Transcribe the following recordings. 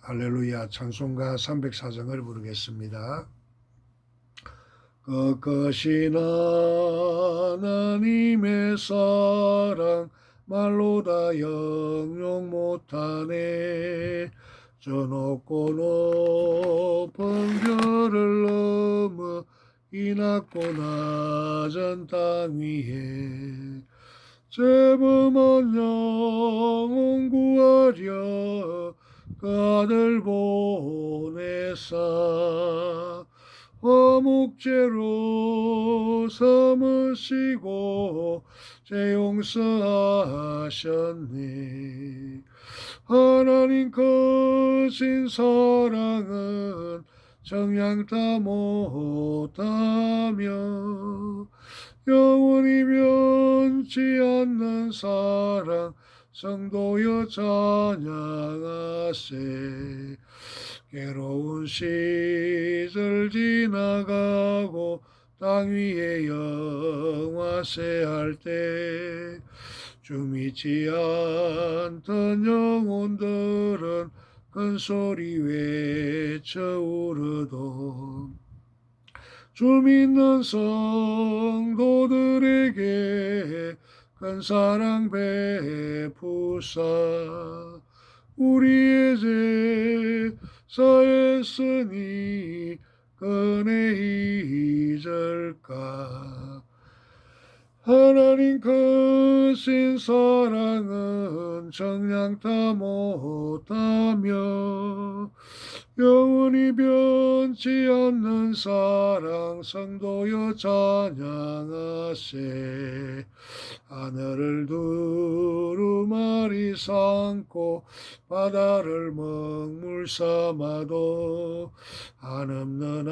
할렐루야 찬송가 304장을 부르겠습니다. 거것인 하나님의 사랑 말로 다 영용 못하네. 저 높고 높은 별을 넘어 이 낮고 낮은 땅 위에 죄범한 영혼 구하려 그 아들 보내사 화목제로 삼으시고 죄 용서하셨네. 하나님 크신 사랑은 정량 다 못하며 영원히 변치 않는 사랑 성도여 찬양하세. 괴로운 시절 지나가고 땅 위에 영화세할 때 주 믿지 않던 영혼들은 큰 소리 외쳐 울어도 주 믿는 성도들에게 큰 사랑 베푸사 우리의 죄 사했으니 은혜 잊을까. 하나님 크신 사랑은 정량 다 못하며 영원히 변치 않는 사랑 성도여 찬양하세. 하늘을 두루마리 삼고 바다를 먹물 삼아도 한없는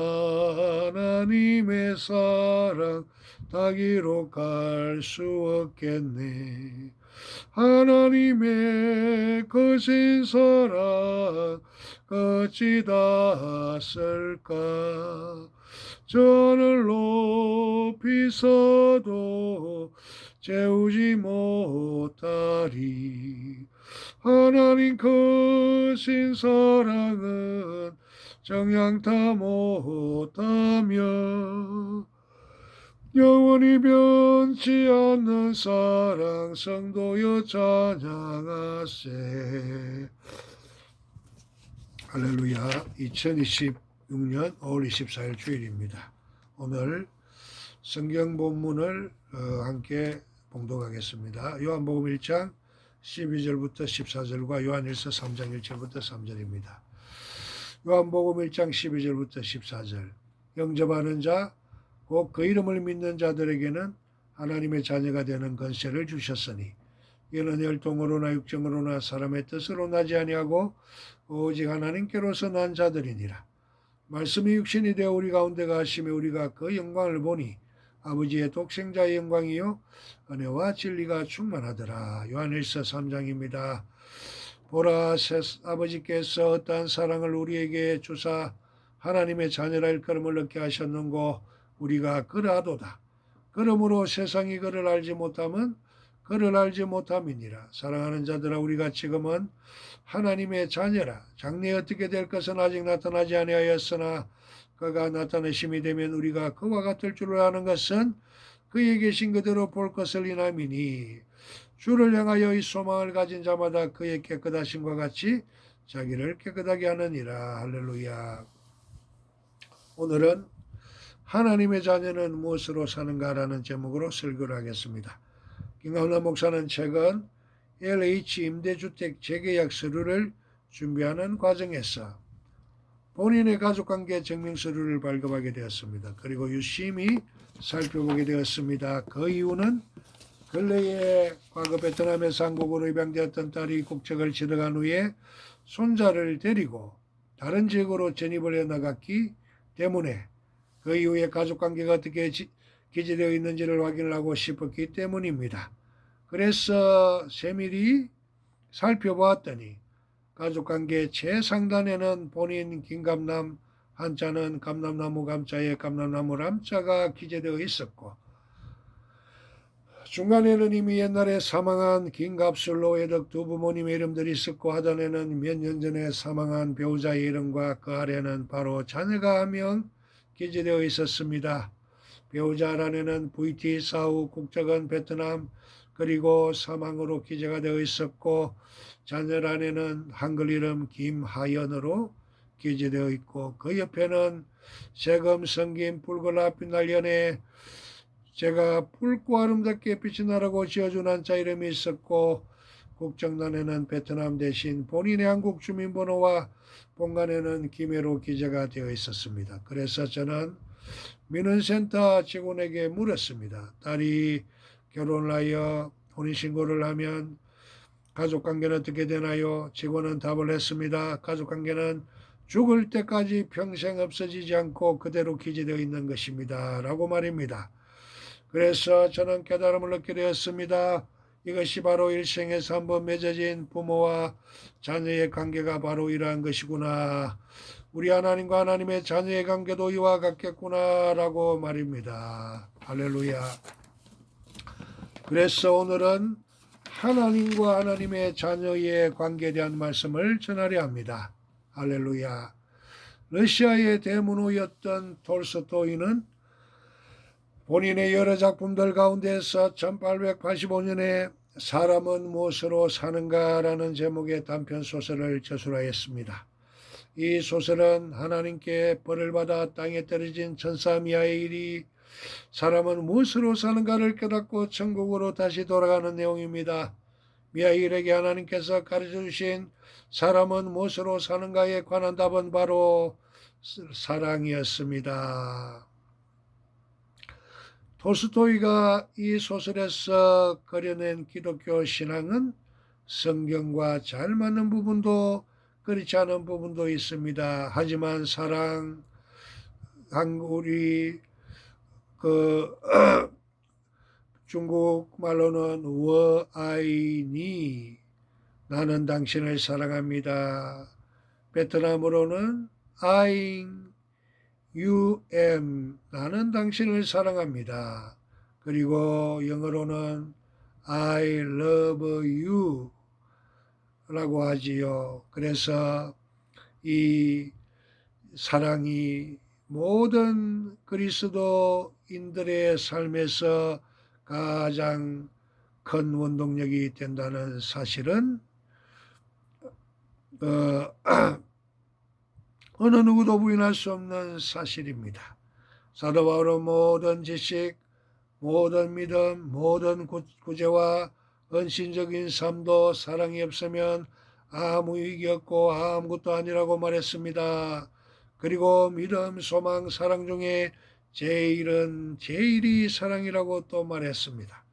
하나님의 사랑 다 기록할 수 없겠네. 하나님의 크신 사랑 어찌 닿았을까. 저 하늘 높이서도 채우지 못하리. 하나님 크신 사랑은 정량 다 못하며 영원히 변치 않는 사랑 성도여 찬양하세. 할렐루야. 2026년 5월 24일 주일입니다. 오늘 성경 본문을 함께 봉독하겠습니다. 요한복음 1장 12절부터 14절과 요한일서 3장 1절부터 3절입니다. 요한복음 1장 12절부터 14절. 영접하는 자 곧 그 이름을 믿는 자들에게는 하나님의 자녀가 되는 권세를 주셨으니 이는 혈통으로나 육정으로나 사람의 뜻으로 나지 아니하고 오직 하나님께로서 난 자들이니라. 말씀이 육신이 되어 우리 가운데 가시며 우리가 그 영광을 보니 아버지의 독생자의 영광이요 은혜와 진리가 충만하더라. 요한일서 3장입니다. 보라, 아버지께서 어떠한 사랑을 우리에게 주사 하나님의 자녀라 일컬음을 얻게 하셨는고 우리가 그러하도다. 그러므로 세상이 그를 알지 못함은 그를 알지 못함이니라. 사랑하는 자들아, 우리가 지금은 하나님의 자녀라. 장래에 어떻게 될 것은 아직 나타나지 아니하였으나 그가 나타내심이 되면 우리가 그와 같을 줄을 아는 것은 그에 계신 그대로 볼 것을 인함이니 주를 향하여 이 소망을 가진 자마다 그의 깨끗하심과 같이 자기를 깨끗하게 하느니라. 할렐루야. 오늘은 하나님의 자녀는 무엇으로 사는가라는 제목으로 설교를 하겠습니다. 김강남 목사는 최근 LH 임대주택 재계약 서류를 준비하는 과정에서 본인의 가족관계 증명 서류를 발급하게 되었습니다. 그리고 유심히 살펴보게 되었습니다. 그 이유는 근래에 과거 베트남에서 한국으로 입양되었던 딸이 국적을 취득한 후에 손자를 데리고 다른 지역으로 전입을 해나갔기 때문에 그 이후에 가족관계가 어떻게 기재되어 있는지를 확인을 하고 싶었기 때문입니다. 그래서 세밀히 살펴보았더니 가족관계 최상단에는 본인 김감남, 한자는 감남나무 감자에 감남나무 람자가 기재되어 있었고 중간에는 이미 옛날에 사망한 김갑술로 애덕 두 부모님의 이름들이 있었고, 하단에는 몇 년 전에 사망한 배우자의 이름과 그 아래는 바로 자녀가 한 명 기재되어 있었습니다. 배우자 아래는 VT 사후, 국적은 베트남, 그리고 사망으로 기재가 되어 있었고, 자녀란에는 한글 이름 김하연으로 기재되어 있고, 그 옆에는 세금 성김 붉은라 빛날 연에 제가 붉고 아름답게 빛이 나라고 지어준 한자 이름이 있었고, 국정란에는 베트남 대신 본인의 한국 주민번호와 본관에는 김해로 기재가 되어 있었습니다. 그래서 저는 민원센터 직원에게 물었습니다. 딸이 결혼을 하여 혼인신고를 하면 가족관계는 어떻게 되나요? 직원은 답을 했습니다. 가족관계는 죽을 때까지 평생 없어지지 않고 그대로 기재되어 있는 것입니다. 라고 말입니다. 그래서 저는 깨달음을 얻게 되었습니다. 이것이 바로 일생에서 한번 맺어진 부모와 자녀의 관계가 바로 이러한 것이구나. 우리 하나님과 하나님의 자녀의 관계도 이와 같겠구나 라고 말입니다. 할렐루야. 그래서 오늘은 하나님과 하나님의 자녀의 관계에 대한 말씀을 전하려 합니다. 할렐루야. 러시아의 대문호였던 톨스토이는 본인의 여러 작품들 가운데서 1885년에 사람은 무엇으로 사는가라는 제목의 단편 소설을 저술하였습니다. 이 소설은 하나님께 벌을 받아 땅에 떨어진 천사 미하엘이 사람은 무엇으로 사는가를 깨닫고 천국으로 다시 돌아가는 내용입니다. 미하엘에게 하나님께서 가르쳐 주신 사람은 무엇으로 사는가에 관한 답은 바로 사랑이었습니다. 톨스토이가 이 소설에서 그려낸 기독교 신앙은 성경과 잘 맞는 부분도 그렇지 않은 부분도 있습니다. 하지만 사랑, 우리 중국 말로는 워아이니, 나는 당신을 사랑합니다. 베트남어로는 아잉 나는 당신을 사랑합니다. 그리고 영어로는 I love you 라고 하지요. 그래서 이 사랑이 모든 그리스도인들의 삶에서 가장 큰 원동력이 된다는 사실은 어느 누구도 부인할 수 없는 사실입니다. 사도 바울은 모든 지식, 모든 믿음, 모든 구제와 헌신적인 삶도 사랑이 없으면 아무 이익이 없고 아무것도 아니라고 말했습니다. 그리고 믿음, 소망, 사랑 중에 제일이 사랑이라고 또 말했습니다.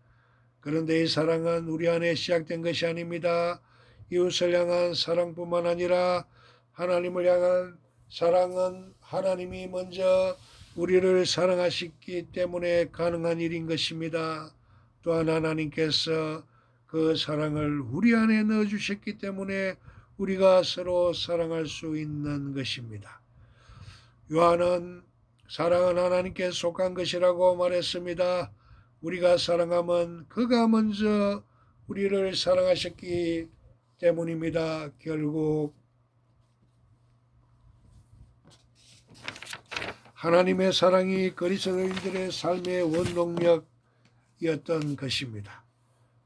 그런데 이 사랑은 우리 안에 시작된 것이 아닙니다. 이웃을 향한 사랑뿐만 아니라 하나님을 향한 사랑은 하나님이 먼저 우리를 사랑하셨기 때문에 가능한 일인 것입니다. 또한 하나님께서 그 사랑을 우리 안에 넣어주셨기 때문에 우리가 서로 사랑할 수 있는 것입니다. 요한은 사랑은 하나님께 속한 것이라고 말했습니다. 우리가 사랑하면 그가 먼저 우리를 사랑하셨기 때문입니다. 결국 하나님의 사랑이 그리스도인들의 삶의 원동력이었던 것입니다.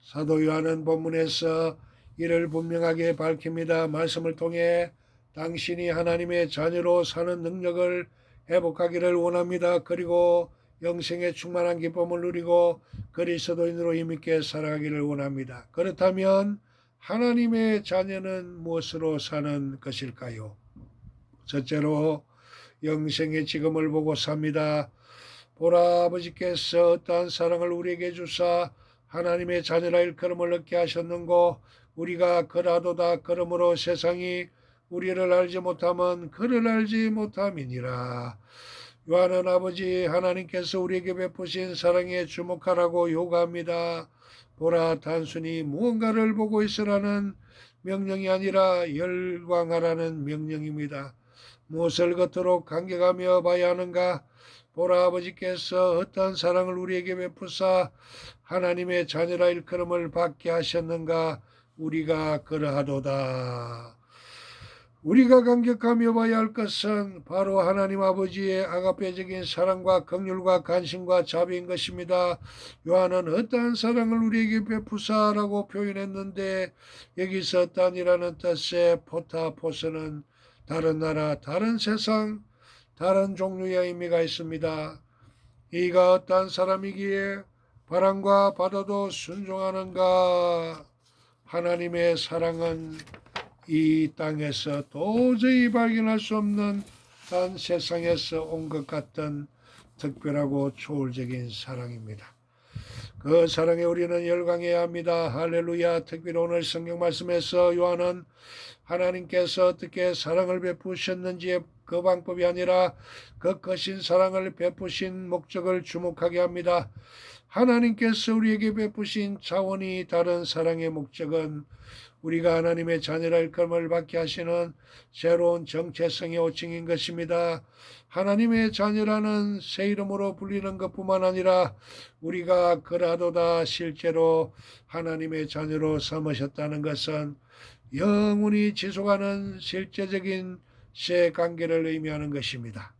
사도 요한은 본문에서 이를 분명하게 밝힙니다. 말씀을 통해 당신이 하나님의 자녀로 사는 능력을 회복하기를 원합니다. 그리고 영생의 충만한 기쁨을 누리고 그리스도인으로 힘있게 살아가기를 원합니다. 그렇다면 하나님의 자녀는 무엇으로 사는 것일까요? 첫째로 영생의 지금을 보고 삽니다. 보라, 아버지께서 어떠한 사랑을 우리에게 주사 하나님의 자녀라 일컬음을 얻게 하셨는고 우리가 그라도다. 그러므로 세상이 우리를 알지 못하면 그를 알지 못함이니라. 요한은 아버지 하나님께서 우리에게 베푸신 사랑에 주목하라고 요구합니다. 보라, 단순히 무언가를 보고 있으라는 명령이 아니라 열광하라는 명령입니다. 무엇을 겉으로 간격하며 봐야 하는가? 보라, 아버지께서 어떠한 사랑을 우리에게 베푸사 하나님의 자녀라 일컬음을 받게 하셨는가? 우리가 그러하도다. 우리가 감격하며 봐야 할 것은 바로 하나님 아버지의 아가페적인 사랑과 긍휼과 간신과 자비인 것입니다. 요한은 어떠한 사랑을 우리에게 베푸사라고 표현했는데 여기서 어떠한이라는 뜻의 포타포스는 다른 나라, 다른 세상, 다른 종류의 의미가 있습니다. 이가 어떠한 사람이기에 바람과 바다도 순종하는가? 하나님의 사랑은 이 땅에서 도저히 발견할 수 없는 단 세상에서 온 것 같은 특별하고 초월적인 사랑입니다. 그 사랑에 우리는 열광해야 합니다. 할렐루야. 특별히 오늘 성경 말씀에서 요한은 하나님께서 어떻게 사랑을 베푸셨는지의 그 방법이 아니라 그 크신 사랑을 베푸신 목적을 주목하게 합니다. 하나님께서 우리에게 베푸신 차원이 다른 사랑의 목적은 우리가 하나님의 자녀라 일컬음을 받게 하시는 새로운 정체성의 호칭인 것입니다. 하나님의 자녀라는 새 이름으로 불리는 것뿐만 아니라 우리가 그라도다 실제로 하나님의 자녀로 삼으셨다는 것은 영원히 지속하는 실제적인 새 관계를 의미하는 것입니다.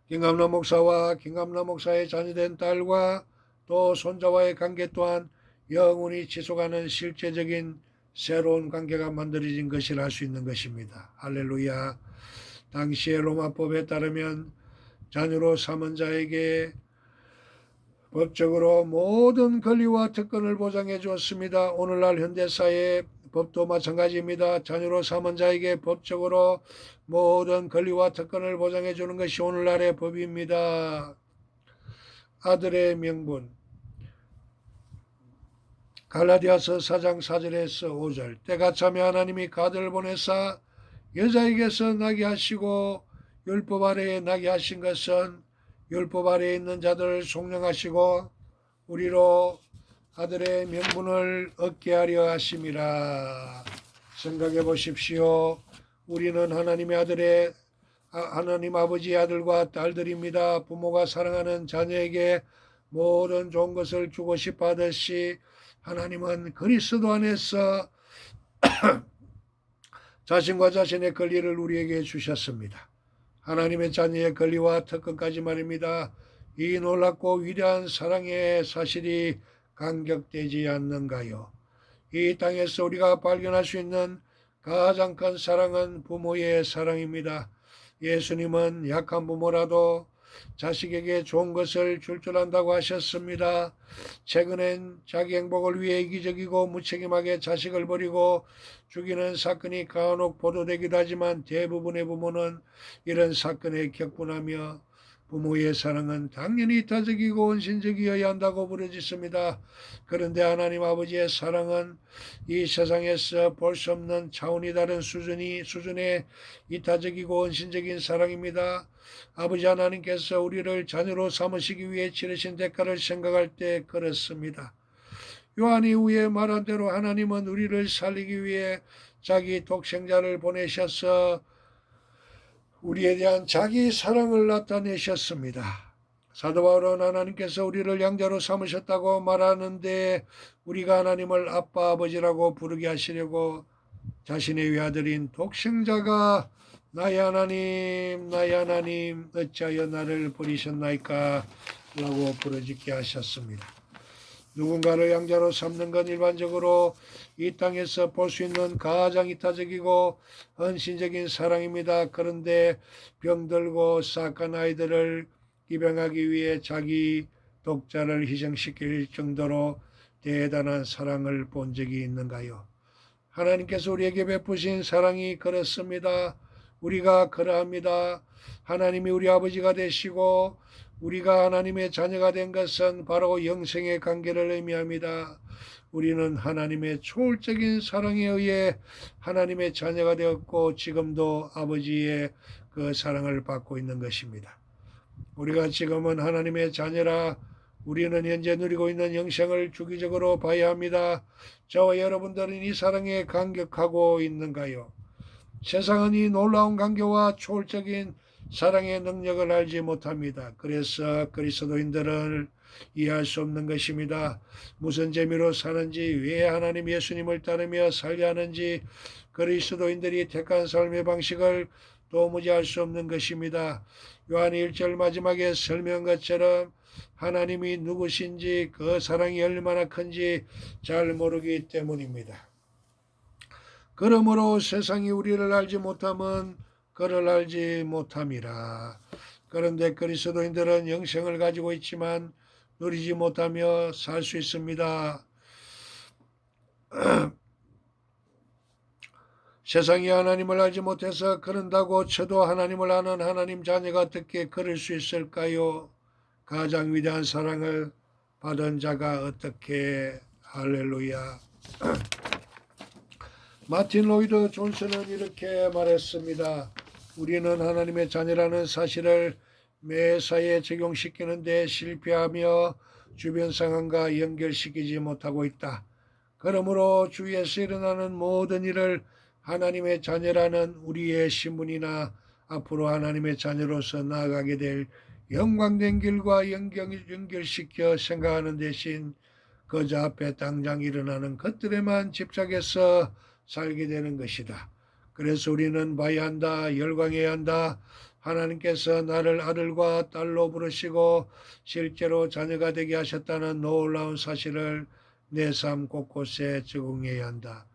김감남 목사와 김감남 목사의 자녀된 딸과 또 손자와의 관계 또한 영원히 지속하는 실제적인 새로운 관계가 만들어진 것이라 할 수 있는 것입니다. 할렐루야. 당시의 로마법에 따르면 자녀로 삼은 자에게 법적으로 모든 권리와 특권을 보장해 주었습니다. 오늘날 현대사회의 법도 마찬가지입니다. 자녀로 삼은 자에게 법적으로 모든 권리와 특권을 보장해 주는 것이 오늘날의 법입니다. 아들의 명분. 갈라디아서 4장 4절에서 5절. 때가 차면 하나님이 그 아들을 보내사 여자에게서 나게 하시고 율법 아래에 나게 하신 것은 율법 아래에 있는 자들을 속량하시고 우리로 아들의 명분을 얻게 하려 하심이라. 생각해 보십시오. 우리는 하나님의 하나님 아버지의 아들과 딸들입니다. 부모가 사랑하는 자녀에게 모든 좋은 것을 주고 싶어 하듯이 하나님은 그리스도 안에서 자신과 자신의 권리를 우리에게 주셨습니다. 하나님의 자녀의 권리와 특권까지 말입니다. 이 놀랍고 위대한 사랑의 사실이 감격되지 않는가요? 이 땅에서 우리가 발견할 수 있는 가장 큰 사랑은 부모의 사랑입니다. 예수님은 약한 부모라도 자식에게 좋은 것을 줄 줄 안다고 하셨습니다. 최근엔 자기 행복을 위해 이기적이고 무책임하게 자식을 버리고 죽이는 사건이 간혹 보도되기도 하지만 대부분의 부모는 이런 사건에 격분하며 부모의 사랑은 당연히 이타적이고 헌신적이어야 한다고 부르짖습니다. 그런데 하나님 아버지의 사랑은 이 세상에서 볼 수 없는 차원이 다른 수준의 이타적이고 헌신적인 사랑입니다. 아버지 하나님께서 우리를 자녀로 삼으시기 위해 치르신 대가를 생각할 때 그렇습니다. 요한 이후에 말한 대로 하나님은 우리를 살리기 위해 자기 독생자를 보내셔서 우리에 대한 자기 사랑을 나타내셨습니다. 사도 바울은 하나님께서 우리를 양자로 삼으셨다고 말하는데 우리가 하나님을 아빠 아버지라고 부르게 하시려고 자신의 외아들인 독생자가 나의 하나님 어찌하여 나를 버리셨나이까 라고 부르짖게 하셨습니다. 누군가를 양자로 삼는 건 일반적으로 이 땅에서 볼 수 있는 가장 이타적이고 헌신적인 사랑입니다. 그런데 병들고 싹간 아이들을 입양하기 위해 자기 독자를 희생시킬 정도로 대단한 사랑을 본 적이 있는가요? 하나님께서 우리에게 베푸신 사랑이 그렇습니다. 우리가 그러합니다. 하나님이 우리 아버지가 되시고 우리가 하나님의 자녀가 된 것은 바로 영생의 관계를 의미합니다. 우리는 하나님의 초월적인 사랑에 의해 하나님의 자녀가 되었고 지금도 아버지의 그 사랑을 받고 있는 것입니다. 우리가 지금은 하나님의 자녀라 우리는 현재 누리고 있는 영생을 주기적으로 봐야 합니다. 저와 여러분들은 이 사랑에 감격하고 있는가요? 세상은 이 놀라운 간격과 초월적인 사랑의 능력을 알지 못합니다. 그래서 그리스도인들은 이해할 수 없는 것입니다. 무슨 재미로 사는지, 왜 하나님 예수님을 따르며 살게 하는지 그리스도인들이 택한 삶의 방식을 도무지 알 수 없는 것입니다. 요한 1절 마지막에 설명한 것처럼 하나님이 누구신지, 그 사랑이 얼마나 큰지 잘 모르기 때문입니다. 그러므로 세상이 우리를 알지 못함은 그를 알지 못함이라. 그런데 그리스도인들은 영생을 가지고 있지만 누리지 못하며 살 수 있습니다. 세상이 하나님을 알지 못해서 그런다고 쳐도 하나님을 아는 하나님 자녀가 어떻게 그럴 수 있을까요? 가장 위대한 사랑을 받은 자가 어떻게, 할렐루야. 마틴 로이드 존슨은 이렇게 말했습니다. 우리는 하나님의 자녀라는 사실을 매사에 적용시키는데 실패하며 주변 상황과 연결시키지 못하고 있다. 그러므로 주위에서 일어나는 모든 일을 하나님의 자녀라는 우리의 신분이나 앞으로 하나님의 자녀로서 나아가게 될 영광된 길과 연결시켜 생각하는 대신 그저 앞에 당장 일어나는 것들에만 집착해서 살게 되는 것이다. 그래서 우리는 봐야 한다, 열광해야 한다. 하나님께서 나를 아들과 딸로 부르시고 실제로 자녀가 되게 하셨다는 놀라운 사실을 내 삶 곳곳에 적응해야 한다.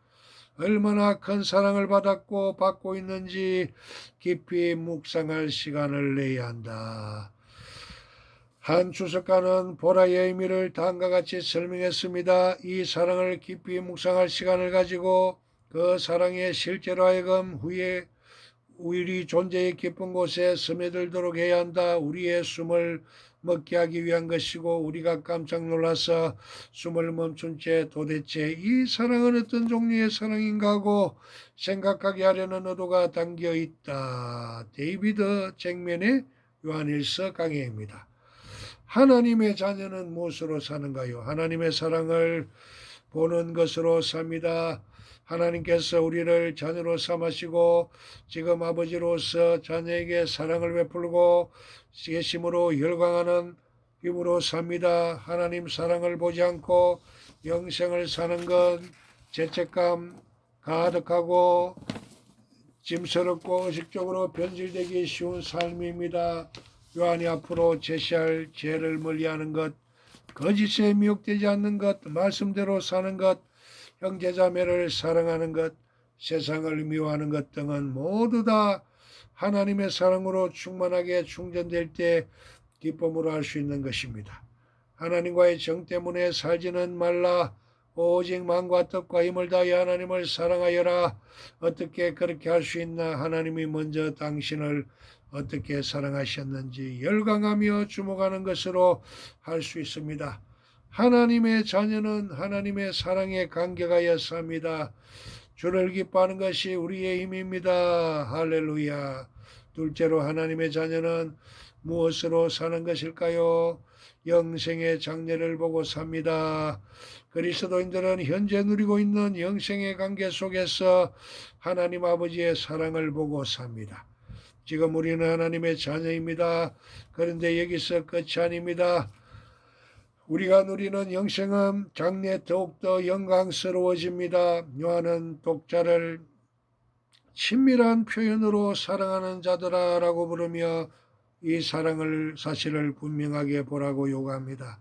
얼마나 큰 사랑을 받았고 받고 있는지 깊이 묵상할 시간을 내야 한다. 한 주석가는 보라의 의미를 다음과 같이 설명했습니다. 이 사랑을 깊이 묵상할 시간을 가지고 그 사랑의 실제로 하여금 후에 우리 존재의 깊은 곳에 스며들도록 해야 한다. 우리의 숨을 먹게 하기 위한 것이고 우리가 깜짝 놀라서 숨을 멈춘 채 도대체 이 사랑은 어떤 종류의 사랑인가 하고 생각하게 하려는 의도가 담겨 있다. 데이비드 잭맨의 요한일서 강해입니다. 하나님의 자녀는 무엇으로 사는가요? 하나님의 사랑을 보는 것으로 삽니다. 하나님께서 우리를 자녀로 삼으시고 지금 아버지로서 자녀에게 사랑을 베풀고 계심으로 열광하는 힘으로 삽니다. 하나님 사랑을 보지 않고 영생을 사는 건 죄책감 가득하고 짐스럽고 의식적으로 변질되기 쉬운 삶입니다. 요한이 앞으로 제시할 죄를 멀리하는 것, 거짓에 미혹되지 않는 것, 말씀대로 사는 것, 형제자매를 사랑하는 것, 세상을 미워하는 것 등은 모두 다 하나님의 사랑으로 충만하게 충전될 때 기쁨으로 할 수 있는 것입니다. 하나님과의 정 때문에 살지는 말라. 오직 마음과 뜻과 힘을 다하여 하나님을 사랑하여라. 어떻게 그렇게 할 수 있나? 하나님이 먼저 당신을 어떻게 사랑하셨는지 열광하며 주목하는 것으로 할 수 있습니다. 하나님의 자녀는 하나님의 사랑에 감격하여 삽니다. 주를 기뻐하는 것이 우리의 힘입니다. 할렐루야. 둘째로 하나님의 자녀는 무엇으로 사는 것일까요? 영생의 장래를 보고 삽니다. 그리스도인들은 현재 누리고 있는 영생의 관계 속에서 하나님 아버지의 사랑을 보고 삽니다. 지금 우리는 하나님의 자녀입니다. 그런데 여기서 끝이 아닙니다. 우리가 누리는 영생은 장래 더욱더 영광스러워집니다. 요한은 독자를 친밀한 표현으로 사랑하는 자들아라고 부르며 이 사실을 분명하게 보라고 요구합니다.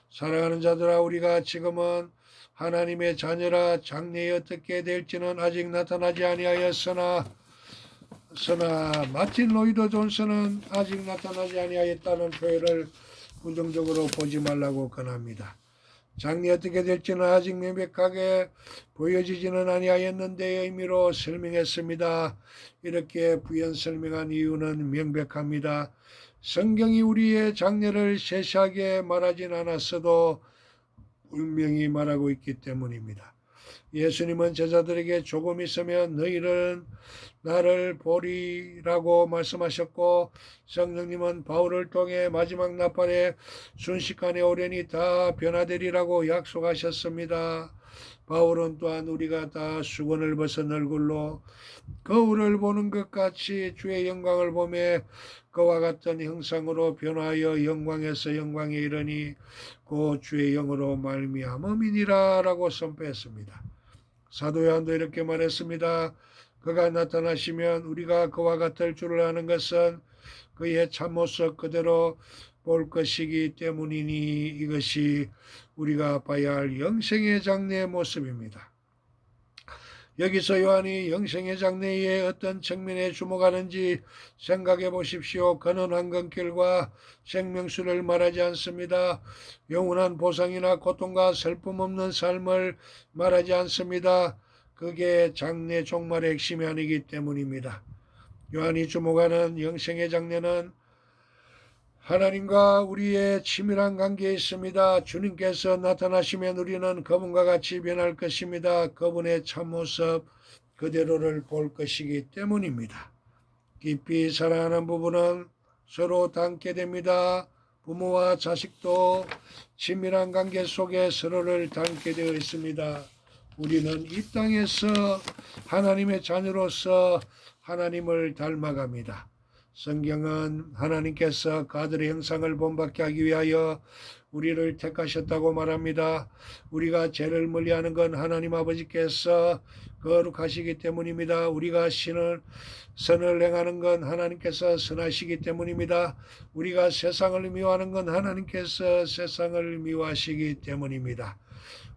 사랑하는 자들아, 우리가 지금은 하나님의 자녀라. 장래에 어떻게 될지는 아직 나타나지 아니하였으나 마틴 로이드 존슨은 아직 나타나지 아니하였다는 표현을 부정적으로 보지 말라고 권합니다. 장래 어떻게 될지는 아직 명백하게 보여지지는 아니하였는데의 의미로 설명했습니다. 이렇게 부연 설명한 이유는 명백합니다. 성경이 우리의 장래를 세세하게 말하진 않았어도 분명히 말하고 있기 때문입니다. 예수님은 제자들에게 조금 있으면 너희는 나를 보리라고 말씀하셨고 성령님은 바울을 통해 마지막 나팔에 순식간에 오련이 다 변화되리라고 약속하셨습니다. 바울은 또한 우리가 다 수건을 벗은 얼굴로 거울을 보는 것 같이 주의 영광을 보며 그와 같은 형상으로 변화하여 영광에서 영광에 이르니 곧 주의 영으로 말미암음이니라 라고 선포했습니다. 사도 요한도 이렇게 말했습니다. 그가 나타나시면 우리가 그와 같을 줄을 아는 것은 그의 참모습 그대로 볼 것이기 때문이니 이것이 우리가 봐야 할 영생의 장래의 모습입니다. 여기서 요한이 영생의 장래의 어떤 측면에 주목하는지 생각해 보십시오. 그는 황금길과 생명수를 말하지 않습니다. 영원한 보상이나 고통과 슬픔 없는 삶을 말하지 않습니다. 그게 장래 종말의 핵심이 아니기 때문입니다. 요한이 주목하는 영생의 장래는 하나님과 우리의 친밀한 관계에 있습니다. 주님께서 나타나시면 우리는 그분과 같이 변할 것입니다. 그분의 참모습 그대로를 볼 것이기 때문입니다. 깊이 사랑하는 부부는 서로 닮게 됩니다. 부모와 자식도 친밀한 관계 속에 서로를 닮게 되어 있습니다. 우리는 이 땅에서 하나님의 자녀로서 하나님을 닮아갑니다. 성경은 하나님께서 그 아들의 형상을 본받게 하기 위하여 우리를 택하셨다고 말합니다. 우리가 죄를 멀리하는 건 하나님 아버지께서 거룩하시기 때문입니다. 우리가 선을 행하는 건 하나님께서 선하시기 때문입니다. 우리가 세상을 미워하는 건 하나님께서 세상을 미워하시기 때문입니다.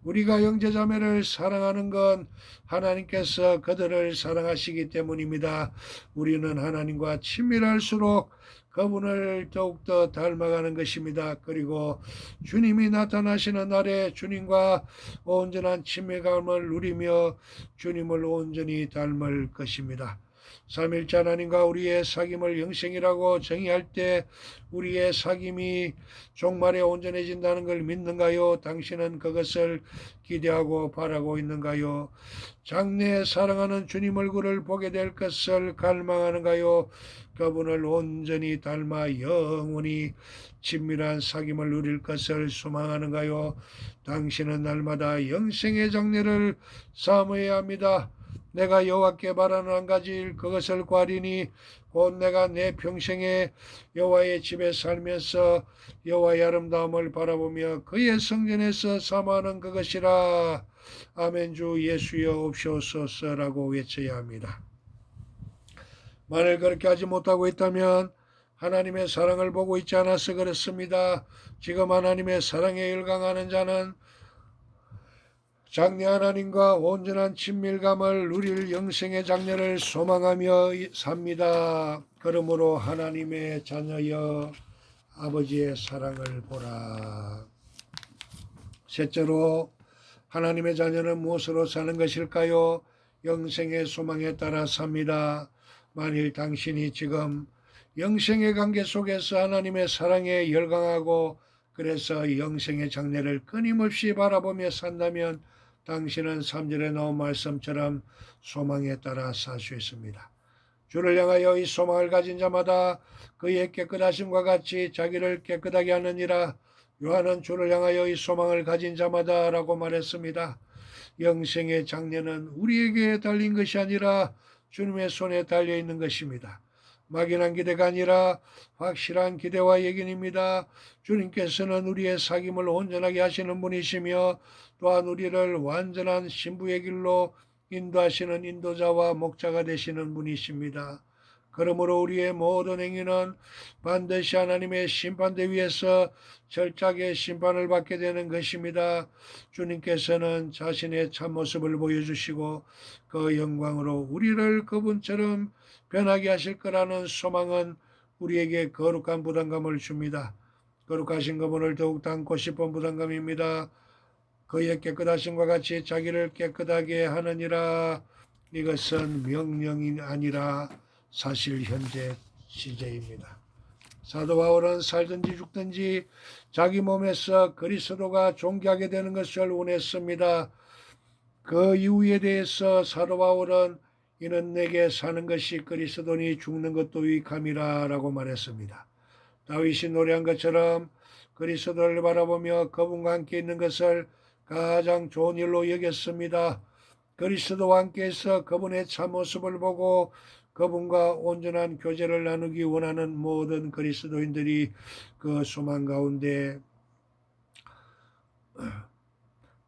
우리가 형제자매를 사랑하는 건 하나님께서 그들을 사랑하시기 때문입니다. 우리는 하나님과 친밀할수록 그분을 더욱더 닮아가는 것입니다. 그리고 주님이 나타나시는 날에 주님과 온전한 친밀감을 누리며 주님을 온전히 닮을 것입니다. 삼일째 하나님과 우리의 사귐을 영생이라고 정의할 때 우리의 사귐이 종말에 온전해진다는 걸 믿는가요? 당신은 그것을 기대하고 바라고 있는가요? 장래에 사랑하는 주님 얼굴을 보게 될 것을 갈망하는가요? 그분을 온전히 닮아 영원히 친밀한 사귐을 누릴 것을 소망하는가요? 당신은 날마다 영생의 장래를 사모해야 합니다. 내가 여호와께 바라는 한 가지 일 그것을 구하리니 곧 내가 내 평생에 여호와의 집에 살면서 여호와의 아름다움을 바라보며 그의 성전에서 사모하는 그것이라. 아멘. 주 예수여 옵시옵소서라고 외쳐야 합니다. 만일 그렇게 하지 못하고 있다면 하나님의 사랑을 보고 있지 않아서 그렇습니다. 지금 하나님의 사랑에 열광하는 자는 장래 하나님과 온전한 친밀감을 누릴 영생의 장래를 소망하며 삽니다. 그러므로 하나님의 자녀여 아버지의 사랑을 보라. 셋째로 하나님의 자녀는 무엇으로 사는 것일까요? 영생의 소망에 따라 삽니다. 만일 당신이 지금 영생의 관계 속에서 하나님의 사랑에 열광하고 그래서 영생의 장래를 끊임없이 바라보며 산다면 당신은 3절에 나온 말씀처럼 소망에 따라 살 수 있습니다. 주를 향하여 이 소망을 가진 자마다 그의 깨끗하심과 같이 자기를 깨끗하게 하느니라. 요한은 주를 향하여 이 소망을 가진 자마다 라고 말했습니다. 영생의 장래는 우리에게 달린 것이 아니라 주님의 손에 달려있는 것입니다. 막연한 기대가 아니라 확실한 기대와 예견입니다. 주님께서는 우리의 사귐을 온전하게 하시는 분이시며 또한 우리를 완전한 신부의 길로 인도하시는 인도자와 목자가 되시는 분이십니다. 그러므로 우리의 모든 행위는 반드시 하나님의 심판대 위에서 철저하게 심판을 받게 되는 것입니다. 주님께서는 자신의 참모습을 보여주시고 그 영광으로 우리를 그분처럼 변하게 하실 거라는 소망은 우리에게 거룩한 부담감을 줍니다. 거룩하신 그분을 더욱 닮고 싶은 부담감입니다. 그의 깨끗하심과 같이 자기를 깨끗하게 하느니라. 이것은 명령이 아니라 사실 현재 시제입니다. 사도 바울은 살든지 죽든지 자기 몸에서 그리스도가 존귀하게 되는 것을 원했습니다. 그 이유에 대해서 사도 바울은 이는 내게 사는 것이 그리스도니 죽는 것도 유익함이라 라고 말했습니다. 다윗이 노래한 것처럼 그리스도를 바라보며 그분과 함께 있는 것을 가장 좋은 일로 여겼습니다. 그리스도와 함께해서 그분의 참모습을 보고 그분과 온전한 교제를 나누기 원하는 모든 그리스도인들이 그 소망 가운데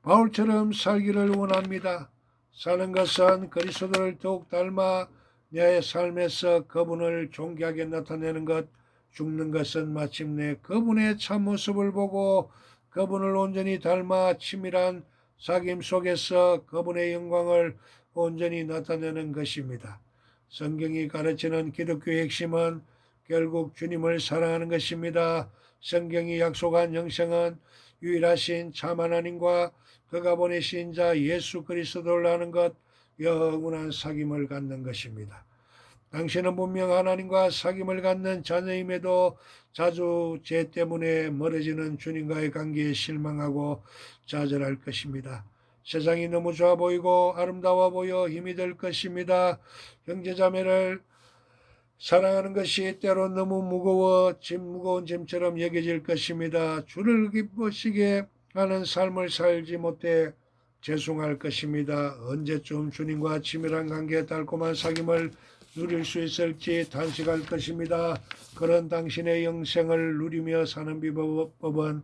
바울처럼 살기를 원합니다. 사는 것은 그리스도를 더욱 닮아 내 삶에서 그분을 존귀하게 나타내는 것, 죽는 것은 마침내 그분의 참모습을 보고 그분을 온전히 닮아 치밀한 사귐 속에서 그분의 영광을 온전히 나타내는 것입니다. 성경이 가르치는 기독교의 핵심은 결국 주님을 사랑하는 것입니다. 성경이 약속한 영생은 유일하신 참 하나님과 그가 보내신 자 예수 그리스도를 아는 것, 영원한 사귐을 갖는 것입니다. 당신은 분명 하나님과 사귐을 갖는 자녀임에도 자주 죄 때문에 멀어지는 주님과의 관계에 실망하고 좌절할 것입니다. 세상이 너무 좋아 보이고 아름다워 보여 힘이 될 것입니다. 형제자매를 사랑하는 것이 때로 너무 무거운 짐처럼 여겨질 것입니다. 주를 기쁘시게 하는 삶을 살지 못해 죄송할 것입니다. 언제쯤 주님과 치밀한 관계, 달콤한 사귐을 누릴 수 있을지 단식할 것입니다. 그런 당신의 영생을 누리며 사는 비법은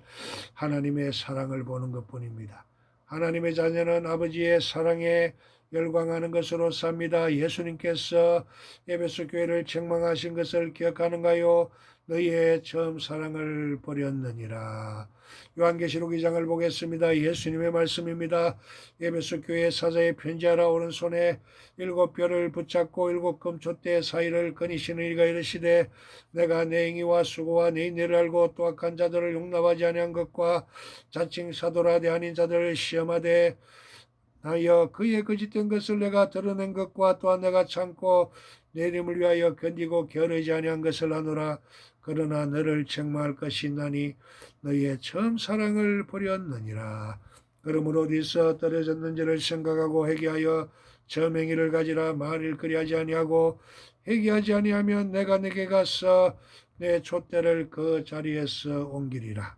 하나님의 사랑을 보는 것뿐입니다. 하나님의 자녀는 아버지의 사랑에 열광하는 것으로 삽니다. 예수님께서 에베소 교회를 책망하신 것을 기억하는가요? 너희의 처음 사랑을 버렸느니라. 요한계시록 2장을 보겠습니다. 예수님의 말씀입니다. 에베소 교회 사자의 편지하라. 오른손에 7별을 붙잡고 7금촛대 사이를 거니시는 이가 이르시되 내가 내 행위와 수고와 내 인내를 알고 또 악한 자들을 용납하지 아니한 것과 자칭 사도라 대하는 자들을 시험하되 하여 그의 거짓된 것을 내가 드러낸 것과 또한 내가 참고 내 이름을 위하여 견디고 게으르지 아니한 것을 아노라. 그러나 너를 책망할 것이 있나니 너희의 처음 사랑을 버렸느니라. 그러므로 어디서 떨어졌는지를 생각하고 회개하여 처음 행위를 가지라. 만일 그리하지 아니하고 회개하지 아니하면 내가 내게 가서 내 촛대를 그 자리에서 옮기리라.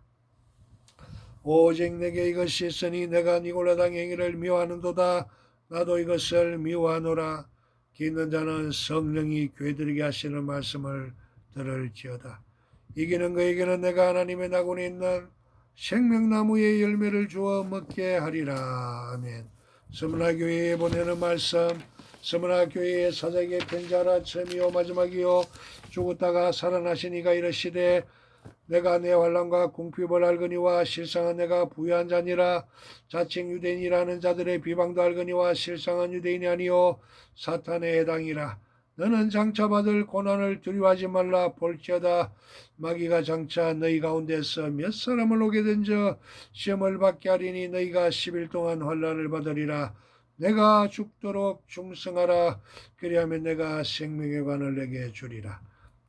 오직 내게 이것이 있으니 내가 니골라당 행위를 미워하는도다. 나도 이것을 미워하노라. 기 있는 자는 성령이 교회들에게 하시는 말씀을 들을지어다. 이기는 그에게는 내가 하나님의 나군에 있는 생명나무의 열매를 주어 먹게 하리라. 아멘. 스무나교회에 보내는 말씀. 스무나교회의 사자에게 편지하라. 처음이요 마지막이요 죽었다가 살아나신 이가 이르시되 내가 내 환난과 궁핍을 알거니와 실상은 내가 부유한 자니라. 자칭 유대인이라는 자들의 비방도 알거니와 실상은 유대인이 아니요 사탄의 해당이라. 너는 장차 받을 고난을 두려워하지 말라. 볼지어다 마귀가 장차 너희 가운데서 몇 사람을 오게 된저 시험을 받게 하리니 너희가 10일 동안 환난을 받으리라. 내가 죽도록 충성하라. 그리하면 내가 생명의 관을 내게 주리라.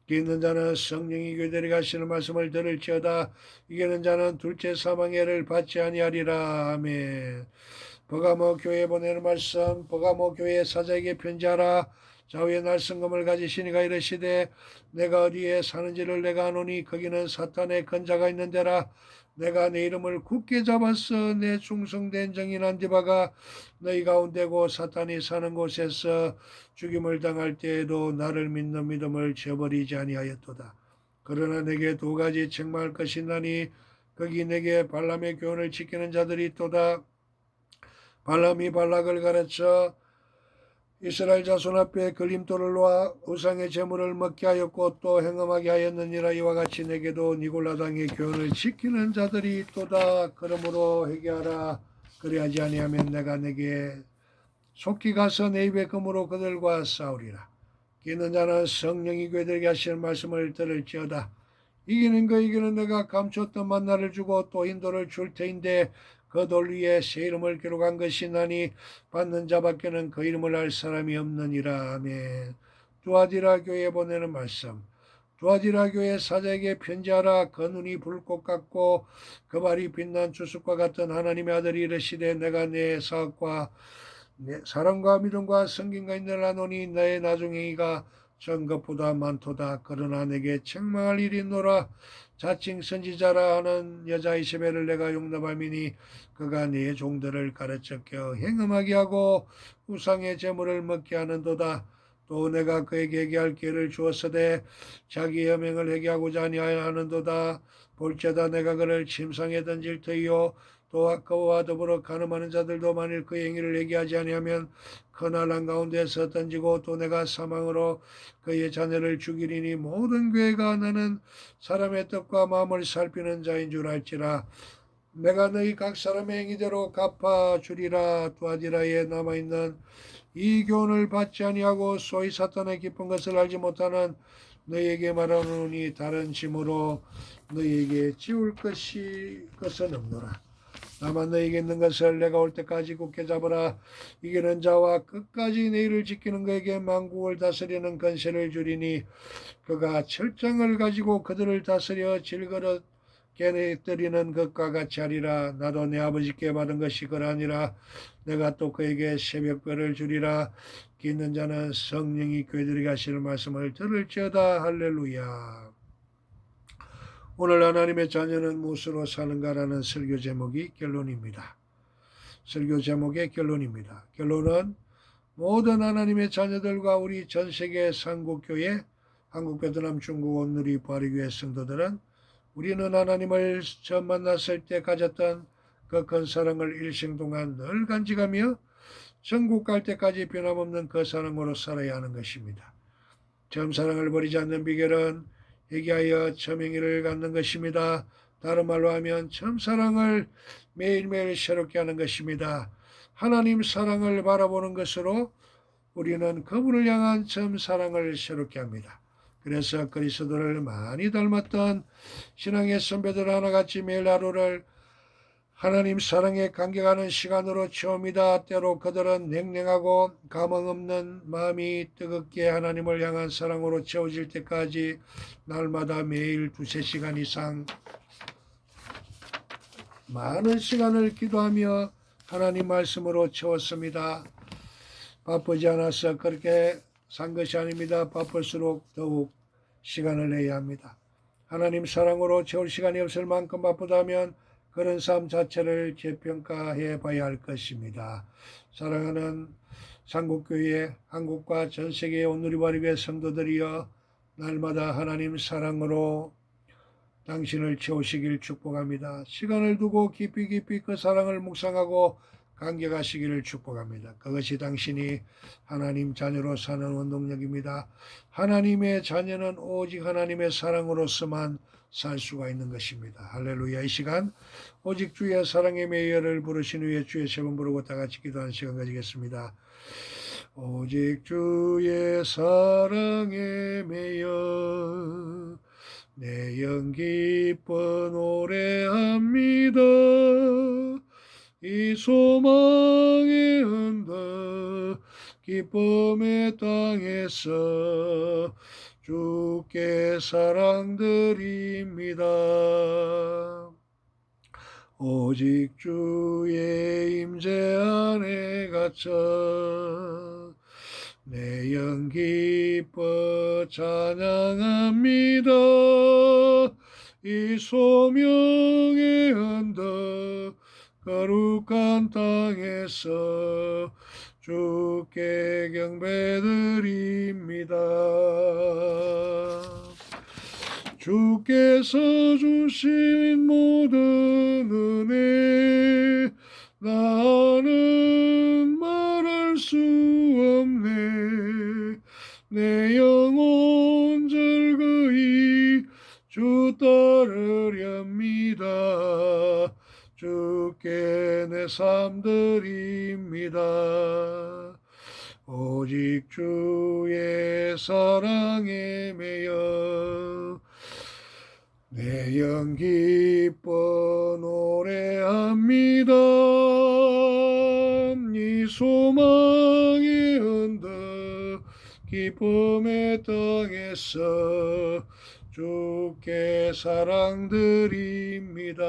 이기는 자는 성령이 교회들에게 하시는 말씀을 들을지어다. 이기는 자는 둘째 사망의 해를 받지 아니하리라. 아멘. 버가모 교회에 보내는 말씀. 버가모 교회 사자에게 편지하라. 좌우에 날성검을 가지신 이가 이르시되 내가 어디에 사는지를 내가 아노니 거기는 사탄의 근자가 있는 데라. 내가 내 이름을 굳게 잡았어. 내 충성된 정인한 디바가 너희 가운데고 사탄이 사는 곳에서 죽임을 당할 때에도 나를 믿는 믿음을 저버리지 아니하였도다. 그러나 내게 두 가지 책망할 것이 있나니 거기 내게 발람의 교훈을 지키는 자들이 있도다. 발람이 발락을 가르쳐 이스라엘 자손 앞에 걸림돌을 놓아 우상의 제물을 먹게 하였고 또 행음하게 하였느니라. 이와 같이 내게도 니골라당의 교훈을 지키는 자들이 있도다. 그러므로 회개하라. 그리하지 아니하면 내가 내게 속히 가서 내 입의 금으로 그들과 싸우리라. 이기는 자는 성령이 교회들에게 하시는 말씀을 들을지어다. 이기는 그에게는 내가 감췄던 만나를 주고 또 인도를 줄 터인데 그 돌 위에 새 이름을 기록한 것이 나니 받는 자밖에는 그 이름을 알 사람이 없느니라. 아멘. 두아디라 교회에 보내는 말씀. 두아디라 교회 사자에게 편지하라. 그 눈이 불꽃 같고 그 발이 빛난 주석과 같은 하나님의 아들이 이르시되 내가 내 사업과 내 사랑과 믿음과 성김과 인내를 하노니 나의 나중행위가 전 것보다 많도다. 그러나 내게 책망할 일이 있노라. 자칭 선지자라 하는 여자 이세벨을 내가 용납함이니 그가 네 종들을 가르쳐 껴 행음하게 하고 우상의 제물을 먹게 하는도다. 또 내가 그에게 얘기할 기회를 주었으되 자기 여명을 회개하고자 아니하는도다. 볼지어다 내가 그를 침상에 던질 터이요 또 아까와 더불어 간음하는 자들도 만일 그 행위를 얘기하지 아니하면 그날 한가운데서 던지고 또 내가 사망으로 그의 자녀를 죽이리니 모든 교회가 나는 사람의 뜻과 마음을 살피는 자인 줄 알지라. 내가 너희 각 사람의 행위대로 갚아주리라. 두아디라에 남아있는 이 교훈을 받지 아니하고 소위 사탄의 깊은 것을 알지 못하는 너희에게 말하노니 다른 짐으로 너희에게 지울 것은 없노라. 다만 너희에게 있는 것을 내가 올 때까지 굳게 잡으라. 이기는 자와 끝까지 내 일을 지키는 그에게 만국을 다스리는 권세를 주리니 그가 철장을 가지고 그들을 다스려 질그릇 깨뜨리는 것과 같이 하리라. 나도 내 아버지께 받은 것이 그러하니라. 내가 또 그에게 새벽별을 주리라. 귀 있는 자는 성령이 교회들에게 하시는 말씀을 들을지어다. 할렐루야. 오늘 하나님의 자녀는 무엇으로 사는가라는 설교 제목이 결론입니다. 설교 제목의 결론입니다. 결론은 모든 하나님의 자녀들과 우리 전 세계 한국교회, 한국, 베트남, 중국, 온누리, 부활의교회 성도들은 우리는 하나님을 처음 만났을 때 가졌던 그 큰 사랑을 일생 동안 늘 간직하며 천국 갈 때까지 변함없는 그 사랑으로 살아야 하는 것입니다. 처음 사랑을 버리지 않는 비결은 회개하여 처음 행위를 갖는 것입니다. 다른 말로 하면 처음 사랑을 매일매일 새롭게 하는 것입니다. 하나님 사랑을 바라보는 것으로 우리는 그분을 향한 처음 사랑을 새롭게 합니다. 그래서 그리스도를 많이 닮았던 신앙의 선배들 하나같이 매일 하루를 하나님 사랑에 감격하는 시간으로 채웁니다. 때로 그들은 냉랭하고 감흥 없는 마음이 뜨겁게 하나님을 향한 사랑으로 채워질 때까지 날마다 매일 2-3시간 이상 많은 시간을 기도하며 하나님 말씀으로 채웠습니다. 바쁘지 않아서 그렇게 산 것이 아닙니다. 바쁠수록 더욱 시간을 내야 합니다. 하나님 사랑으로 채울 시간이 없을 만큼 바쁘다면 그런 삶 자체를 재평가해 봐야 할 것입니다. 사랑하는 한국교회, 한국과 전 세계의 온누리부활교회 성도들이여 날마다 하나님 사랑으로 당신을 채우시길 축복합니다. 시간을 두고 깊이 그 사랑을 묵상하고 감격하시기를 축복합니다. 그것이 당신이 하나님 자녀로 사는 원동력입니다. 하나님의 자녀는 오직 하나님의 사랑으로서만 살 수가 있는 것입니다. 할렐루야. 이 시간 오직 주의 사랑의 매여를 부르신 후에 주의 세 번 부르고 다 같이 기도하는 시간 가지겠습니다. 오직 주의 사랑의 매여 내 영 기뻐 노래합니다. 이 소망의 언덕 기쁨의 땅에서 주께 사랑드립니다. 오직 주의 임재 안에 갇혀 내 영 기뻐 찬양합니다. 이 소명의 언덕 거룩한 땅에서 주께 경배드립니다. 주께서 주신 모든 은혜 나는 말할 수 없네. 내 영혼 즐거이 주 따르렵니다. 주께 내 삶 드립니다. 오직 주의 사랑에 매여 내 영 기뻐 노래합니다. 이 소망의 언덕 기쁨의 땅에서 주께 사랑드립니다.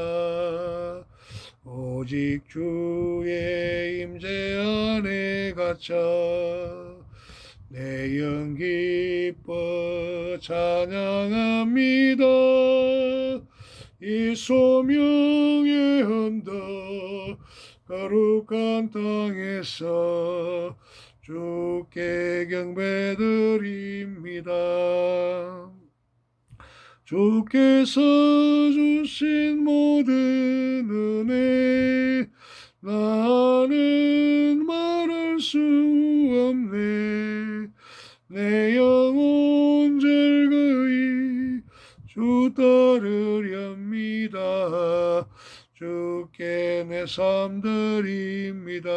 오직 주의 임재 안에 갇혀 내 영 기뻐 기뻐 찬양합니다. 이 소명의 언덕 거룩한 땅에서 주께 경배드립니다. 주께서 주신 모든 은혜 나는 말할 수 없네. 내 영혼 즐거이 주 따르렵니다. 주께 내 삶 드립니다.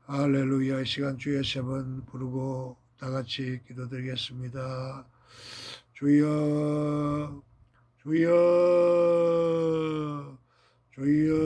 할렐루야. 이 시간 주의 세 번 부르고 다 같이 기도드리겠습니다. 주여, 주여, 주여.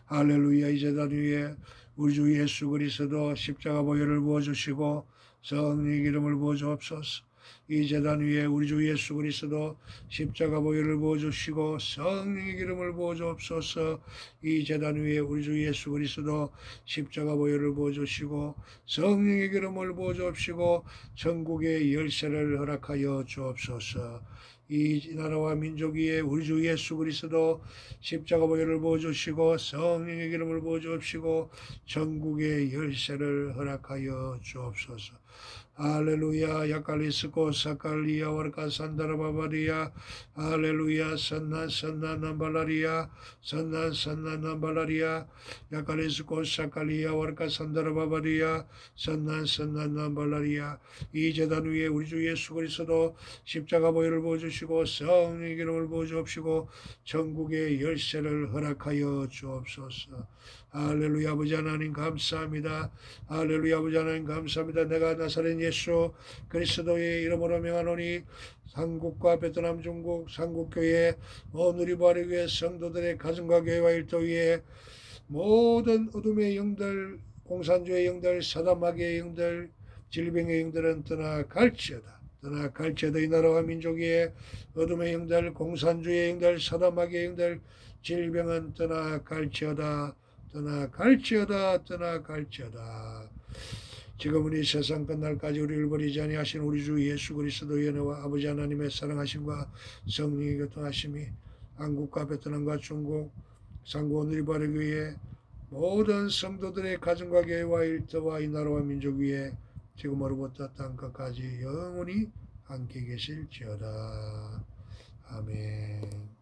할렐루야. 이 제단 위에 우리 주 예수 그리스도 십자가 보혈을 부어주시고 성령의 기름을 부어주옵소서. 이 제단 위에 우리 주 예수 그리스도 십자가 보혈을 부어주시고 성령의 기름을 부어주옵소서. 이 제단 위에 우리 주 예수 그리스도 십자가 보혈을 부어주시고 성령의 기름을 부어주옵시고 천국의 열쇠를 허락하여 주옵소서. 이 나라와 민족 위에 우리 주 예수 그리스도 십자가 보혈을 부어주시고 성령의 기름을 부어주옵시고 천국의 열쇠를 허락하여 주옵소서. 할렐루야. 야칼리스코 사칼리아 와르카 산다라바바리아. 할렐루야. 산나 남발라리아. 산나 남발라리아. 야칼리스코 사칼리아 와르카 산다라바바리아. 산나 남발라리아. 이 제단 위에 우리 주 예수 그리스도 십자가 보혈을 부어주시고 성령의 기름을 부어주옵시고 천국의 열쇠를 허락하여 주옵소서. 할렐루야. 아버지 하나님 감사합니다. 할렐루야. 아버지 하나님 감사합니다. 내가 나사렛 예수 그리스도의 이름으로 명하노니 한국과 베트남 중국 삼국교회 누리바르교회 성도들의 가정과 교회와 일터 위에 모든 어둠의 영들 공산주의 영들 사단마귀의 영들 질병의 영들은 떠나갈지어다. 떠나갈지어다. 이 나라와 민족 위에 어둠의 영들 공산주의 영들 사단마귀의 영들 질병은 떠나갈지어다. 떠나갈지어다. 지금은 이 세상 끝날까지 우리를 버리지 아니하신 우리 주 예수 그리스도의 은혜와 아버지 하나님의 사랑하심과 성령의 교통하심이 한국과 베트남과 중국 상고 누리바르교회 모든 성도들의 가정과 교회와 일터와 이 나라와 민족 위에 지금으로부터 땅끝까지 영원히 함께 계실지어다. 아멘.